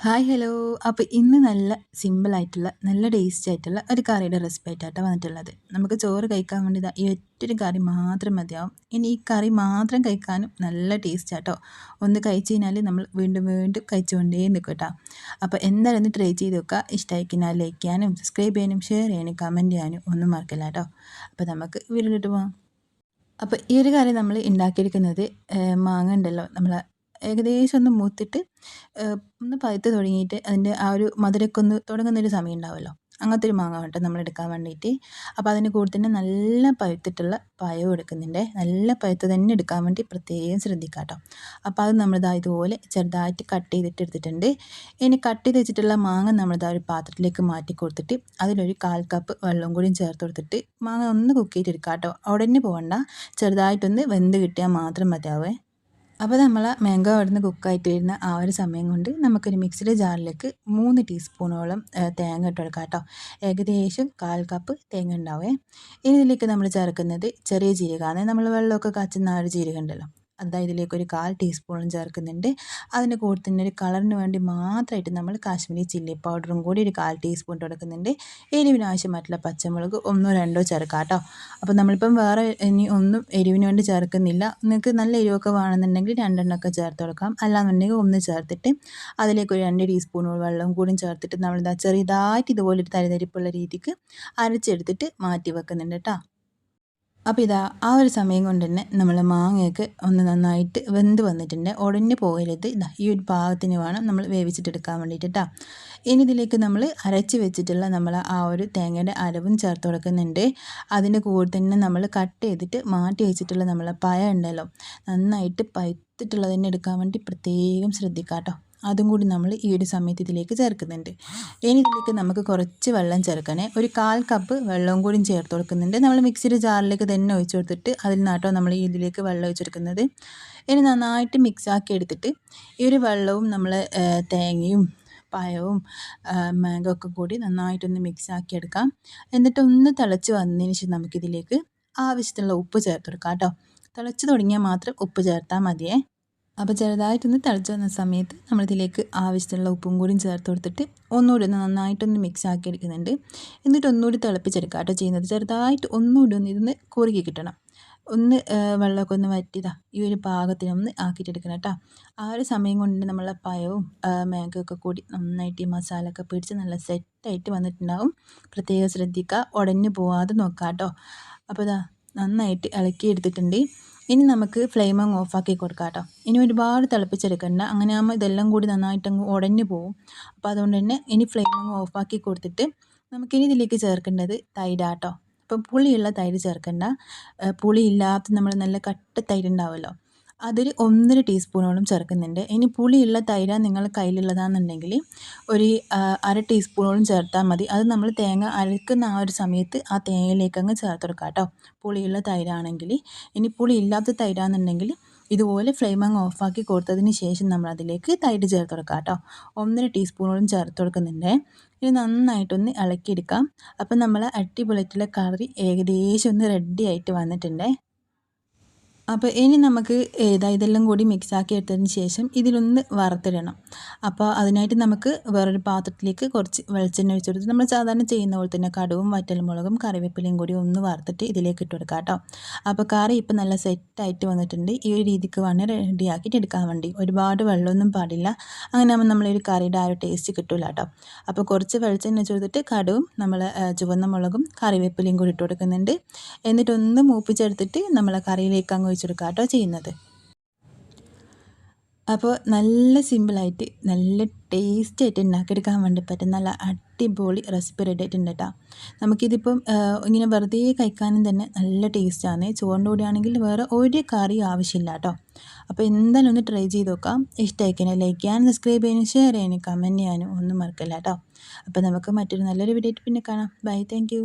Hi hello. അപ്പോൾ ഇന്ന് നല്ല സിമ്പിളായിട്ടുള്ള നല്ല ടേസ്റ്റി ആയിട്ടുള്ള ഒരു കറിയുടെ റെസിപ്പി ആയിട്ടാണ് വന്നിട്ടുള്ളത്. നമുക്ക് ചോറ് കഴിക്കാൻ വേണ്ടി ഈ ഒറ്റൊരു കറി മാത്രം മതിയാവും. ഇനി ഈ കറി മാത്രം കഴിക്കാനും നല്ല ടേസ്റ്റ് ആട്ടോ. ഒന്ന് കഴിച്ച് കഴിഞ്ഞാൽ നമ്മൾ വീണ്ടും വീണ്ടും കഴിച്ചുകൊണ്ടേ നിൽക്കും കേട്ടോ. അപ്പോൾ എന്തായാലും ഒന്ന് ട്രൈ ചെയ്ത് നോക്കുക. ഇഷ്ടമായിക്കഴിഞ്ഞാൽ ലൈക്ക് ചെയ്യാനും സബ്സ്ക്രൈബ് ചെയ്യാനും ഷെയർ ചെയ്യാനും കമൻറ്റ് ചെയ്യാനും ഒന്നും മറക്കില്ല കേട്ടോ. അപ്പോൾ നമുക്ക് വീട്ടിലോട്ട് പോകാം. അപ്പോൾ ഈ ഒരു കറി നമ്മൾ ഉണ്ടാക്കിയെടുക്കുന്നത് മാങ്ങ ഉണ്ടല്ലോ നമ്മൾ ഏകദേശം ഒന്ന് മൂത്തിട്ട് ഒന്ന് പഴുത്ത് തുടങ്ങിയിട്ട് അതിൻ്റെ ആ ഒരു മധുരമൊക്കെ ഒന്ന് തുടങ്ങുന്നൊരു സമയം ഉണ്ടാവുമല്ലോ, അങ്ങനത്തെ ഒരു മാങ്ങ വേണ്ട നമ്മൾ എടുക്കാൻ വേണ്ടിയിട്ട്. അപ്പോൾ അതിന് കൂടെ തന്നെ നല്ല പഴുത്തിട്ടുള്ള പഴവും എടുക്കുന്നുണ്ട്. നല്ല പഴുത്ത് തന്നെ എടുക്കാൻ വേണ്ടി പ്രത്യേകം ശ്രദ്ധിക്കുക കേട്ടോ. അപ്പോൾ അത് നമ്മളിതാ ഇതുപോലെ ചെറുതായിട്ട് കട്ട് ചെയ്തിട്ട് എടുത്തിട്ടുണ്ട്. ഇനി കട്ട് ചെയ്ത് വെച്ചിട്ടുള്ള മാങ്ങ നമ്മളിതാ ഒരു പാത്രത്തിലേക്ക് മാറ്റി കൊടുത്തിട്ട് അതിലൊരു 1/4 കപ്പ് വെള്ളം കൂടിയും ചേർത്ത് കൊടുത്തിട്ട് മാങ്ങ ഒന്ന് കുക്ക് ചെയ്തെടുക്കുക കേട്ടോ. ഉടനെ പോകണ്ട, ചെറുതായിട്ടൊന്ന് വെന്ത് കിട്ടിയാൽ മാത്രം മതിയാവേ. അപ്പോൾ നമ്മൾ മാംഗോ അവിടുന്ന് കുക്കായിട്ട് വരുന്ന ആ ഒരു സമയം കൊണ്ട് നമുക്കൊരു മിക്സിയുടെ ജാറിലേക്ക് 3 ടീസ്പൂണോളം തേങ്ങ ഇട്ട് കൊടുക്കാം കേട്ടോ. ഏകദേശം 1/4 കപ്പ് തേങ്ങ ഉണ്ടാവേ. ഇനി ഇതിലേക്ക് നമ്മൾ ചേർക്കുന്നത് ചെറിയ ജീരകമാണ്. നമ്മൾ വെള്ളമൊക്കെ കാച്ചുന്ന ആ ഒരു ജീരകം ഉണ്ടല്ലോ, അതാ ഇതിലേക്ക് ഒരു 1/4 ടീസ്പൂണും ചേർക്കുന്നുണ്ട്. അതിൻ്റെ കൂടെ തന്നെ ഒരു കളറിന് വേണ്ടി മാത്രമായിട്ട് നമ്മൾ കാശ്മീരി ചില്ലി പൗഡറും കൂടി ഒരു 1/4 ടീസ്പൂൺ കൊടുക്കുന്നുണ്ട്. എരിവിന് ആവശ്യമായിട്ടുള്ള പച്ചമുളക് ഒന്നോ രണ്ടോ ചേർക്കാം കേട്ടോ. അപ്പോൾ നമ്മളിപ്പം വേറെ ഇനി ഒന്നും എരിവിന് വേണ്ടി ചേർക്കുന്നില്ല. നിങ്ങൾക്ക് നല്ല എരിവൊക്കെ വേണമെന്നുണ്ടെങ്കിൽ 2 എണ്ണമൊക്കെ ചേർത്ത് കൊടുക്കാം. അല്ലാന്നുണ്ടെങ്കിൽ ഒന്ന് ചേർത്തിട്ട് അതിലേക്ക് ഒരു 2 ടീസ്പൂൺ വെള്ളം കൂടി ചേർത്തിട്ട് നമ്മളിതാ ചെറുതായിട്ട് ഇതുപോലെ ഒരു തരിതരിപ്പുള്ള രീതിക്ക് അരച്ചെടുത്തിട്ട് മാറ്റി വെക്കുന്നുണ്ട് കേട്ടോ. അപ്പോൾ ഇതാ ആ ഒരു സമയം കൊണ്ട് തന്നെ നമ്മൾ മാങ്ങയൊക്കെ ഒന്ന് നന്നായിട്ട് വെന്ത് വന്നിട്ടുണ്ട്. ഉടഞ്ഞു പോകരുത്. ഇതാ ഈ ഒരു പാകത്തിന് വേണം നമ്മൾ വേവിച്ചിട്ടെടുക്കാൻ വേണ്ടിയിട്ട് കേട്ടോ. ഇനി ഇതിലേക്ക് നമ്മൾ അരച്ച് വെച്ചിട്ടുള്ള നമ്മൾ ആ ഒരു തേങ്ങയുടെ അരവും ചേർത്ത് കൊടുക്കുന്നുണ്ട്. അതിൻ്റെ കൂടെ തന്നെ നമ്മൾ കട്ട് ചെയ്തിട്ട് മാറ്റി വെച്ചിട്ടുള്ള നമ്മളെ പഴം ഉണ്ടല്ലോ, നന്നായിട്ട് പഴുത്തിട്ടുള്ളത് തന്നെ എടുക്കാൻ വേണ്ടി പ്രത്യേകം ശ്രദ്ധിക്കുക കേട്ടോ. അതും കൂടി നമ്മൾ ഈ ഒരു സമയത്ത് ഇതിലേക്ക് ചേർക്കുന്നുണ്ട്. ഇനി ഇതിലേക്ക് നമുക്ക് കുറച്ച് വെള്ളം ചേർക്കണേ. ഒരു 1/4 കപ്പ് വെള്ളവും കൂടി ചേർത്ത് കൊടുക്കുന്നുണ്ട്. നമ്മൾ മിക്സിയുടെ ജാറിലേക്ക് തന്നെ ഒഴിച്ച് കൊടുത്തിട്ട് അതിൽ നിന്നാട്ടോ നമ്മൾ ഇതിലേക്ക് വെള്ളം ഒഴിച്ചെടുക്കുന്നത്. ഇനി നന്നായിട്ട് മിക്സാക്കി എടുത്തിട്ട് ഈ ഒരു വെള്ളവും നമ്മൾ തേങ്ങയും പഴവും മാംഗോ ഒക്കെ കൂടി നന്നായിട്ടൊന്ന് മിക്സാക്കി എടുക്കാം. എന്നിട്ടൊന്ന് തിളച്ച് വന്നതിന് ശേഷം നമുക്കിതിലേക്ക് ആവശ്യത്തിനുള്ള ഉപ്പ് ചേർത്ത് കൊടുക്കാം കേട്ടോ. തിളച്ച് തുടങ്ങിയാൽ മാത്രം ഉപ്പ് ചേർത്താൽ മതിയേ. അപ്പോൾ ചെറുതായിട്ടൊന്ന് തിളച്ച് വന്ന സമയത്ത് നമ്മളിതിലേക്ക് ആവശ്യത്തിനുള്ള ഉപ്പും കൂടി ചേർത്ത് കൊടുത്തിട്ട് ഒന്നുകൂടി ഒന്ന് നന്നായിട്ടൊന്ന് മിക്സ് ആക്കി എടുക്കുന്നുണ്ട്. എന്നിട്ട് ഒന്നുകൂടി തിളപ്പിച്ചെടുക്കുക കേട്ടോ ചെയ്യുന്നത്. ചെറുതായിട്ട് ഒന്നുകൂടി ഒന്ന് ഇതൊന്ന് കുറുകി കിട്ടണം. ഒന്ന് വെള്ളമൊക്കെ ഒന്ന് വറ്റിയതാ ഈ ഒരു പാകത്തിനൊന്ന് ആക്കിയിട്ടെടുക്കണം കേട്ടോ. ആ ഒരു സമയം കൊണ്ട് നമ്മളെ പഴവും മാംഗോ ഒക്കെ കൂടി നന്നായിട്ട് ഈ മസാല ഒക്കെ പിടിച്ച് നല്ല സെറ്റായിട്ട് വന്നിട്ടുണ്ടാവും. പ്രത്യേകം ശ്രദ്ധിക്കുക, ഉടഞ്ഞു പോവാതെ നോക്കുക കേട്ടോ. അപ്പോൾ ഇതാ നന്നായിട്ട് ഇളക്കി എടുത്തിട്ടുണ്ട്. ഇനി നമുക്ക് ഫ്ലെയിം അങ്ങ് ഓഫാക്കി കൊടുക്കാം കേട്ടോ. ഇനി ഒരുപാട് തിളപ്പിച്ചെടുക്കണ്ട, അങ്ങനെ ആകുമ്പോൾ ഇതെല്ലാം കൂടി നന്നായിട്ട് അങ്ങ് ഉടഞ്ഞു പോവും. അപ്പോൾ അതുകൊണ്ട് തന്നെ ഇനി ഫ്ലെയിം അങ്ങ് ഓഫാക്കി കൊടുത്തിട്ട് നമുക്കിനി ഇതിലേക്ക് ചേർക്കേണ്ടത് തൈരാട്ടോ. അപ്പം പുളിയുള്ള തൈര് ചേർക്കണ്ട. പുളിയില്ലാത്ത നമ്മൾ നല്ല കട്ട തൈര് ഉണ്ടാവുമല്ലോ, അതൊരു 1.5 ടീസ്പൂണോളം ചേർക്കുന്നുണ്ട്. ഇനി പുളിയുള്ള തൈര നിങ്ങൾ കയ്യിലുള്ളതാണെന്നുണ്ടെങ്കിൽ ഒരു 1/2 ടീസ്പൂണോളം ചേർത്താൽ മതി. അത് നമ്മൾ തേങ്ങ അരക്കുന്ന ആ ഒരു സമയത്ത് ആ തേങ്ങയിലേക്ക് അങ്ങ് ചേർത്ത് കൊടുക്കാം കേട്ടോ, പുളിയുള്ള തൈരാണെങ്കിൽ. ഇനി പുളി ഇല്ലാത്ത തൈരാണെന്നുണ്ടെങ്കിൽ ഇതുപോലെ ഫ്ലെയിം അങ്ങ് ഓഫാക്കി കൊടുത്തതിന് ശേഷം നമ്മൾ അതിലേക്ക് തൈര് ചേർത്ത് കൊടുക്കാം കേട്ടോ. 1.5 ടീസ്പൂണോളം ചേർത്ത് കൊടുക്കുന്നുണ്ട്. ഇത് നന്നായിട്ടൊന്ന് ഇളക്കിയെടുക്കാം. അപ്പം നമ്മൾ അടിപൊളിയായിട്ടുള്ള കറി ഏകദേശം ഒന്ന് റെഡി ആയിട്ട് വന്നിട്ടുണ്ട്. അപ്പോൾ ഇനി നമുക്ക് ഇതെല്ലാം കൂടി മിക്സാക്കി എടുത്തതിന് ശേഷം ഇതിലൊന്ന് വറുത്തിടണം. അപ്പോൾ അതിനായിട്ട് നമുക്ക് വേറൊരു പാത്രത്തിലേക്ക് കുറച്ച് വെളിച്ചെണ്ണ ഒഴിച്ച് കൊടുത്ത് നമ്മൾ സാധാരണ ചെയ്യുന്ന പോലെ തന്നെ കടുവും വറ്റൽമുളകും കറിവേപ്പിലയും കൂടി ഒന്ന് വറുത്തിട്ട് ഇതിലേക്ക് ഇട്ട് കൊടുക്കാം കേട്ടോ. അപ്പോൾ കറി ഇപ്പോൾ നല്ല സെറ്റായിട്ട് വന്നിട്ടുണ്ട്. ഈ ഒരു രീതിക്ക് വേണം റെഡിയാക്കിയിട്ട് എടുക്കാൻ വേണ്ടി. ഒരുപാട് വെള്ളമൊന്നും പാടില്ല, അങ്ങനെ ആകുമ്പോൾ നമ്മളൊരു കറിയുടെ ആ ഒരു ടേസ്റ്റ് കിട്ടില്ല കേട്ടോ. അപ്പോൾ കുറച്ച് വെളിച്ചെണ്ണ ഒഴിച്ച് കൊടുത്തിട്ട് കടുവും നമ്മൾ ചുവന്ന മുളകും കറിവേപ്പിലയും കൂടി ഇട്ട് കൊടുക്കുന്നുണ്ട്. എന്നിട്ടൊന്ന് മൂപ്പിച്ചെടുത്തിട്ട് നമ്മളെ കറിയിലേക്ക് അങ്ങ് ഒഴിച്ചെടുക്കുക കേട്ടോ ചെയ്യുന്നത്. അപ്പോൾ നല്ല സിമ്പിളായിട്ട് നല്ല ടേസ്റ്റി ആയിട്ട് ഉണ്ടാക്കിയെടുക്കാൻ വേണ്ടി പറ്റും നല്ല അടിപൊളി റെസിപ്പി റെഡി ആയിട്ടുണ്ട് കേട്ടോ. നമുക്കിതിപ്പം ഇങ്ങനെ വെറുതെ കഴിക്കാനും തന്നെ നല്ല ടേസ്റ്റാണ്. ചോറിൻ്റെ കൂടെയാണെങ്കിൽ വേറെ ഒരു കറി ആവശ്യമില്ല കേട്ടോ. അപ്പോൾ എന്തായാലും ഒന്ന് ട്രൈ ചെയ്ത് നോക്കാം. ഇഷ്ടമായിക്കഴിഞ്ഞാൽ ലൈക്ക് ചെയ്യാനും സബ്സ്ക്രൈബ് ചെയ്യാനും ഷെയർ ചെയ്യാനും കമൻറ്റ് ചെയ്യാനും ഒന്നും മറക്കില്ല കേട്ടോ. അപ്പോൾ നമുക്ക് മറ്റൊരു നല്ലൊരു വീഡിയോ ആയിട്ട് പിന്നെ കാണാം. Bye, thank U.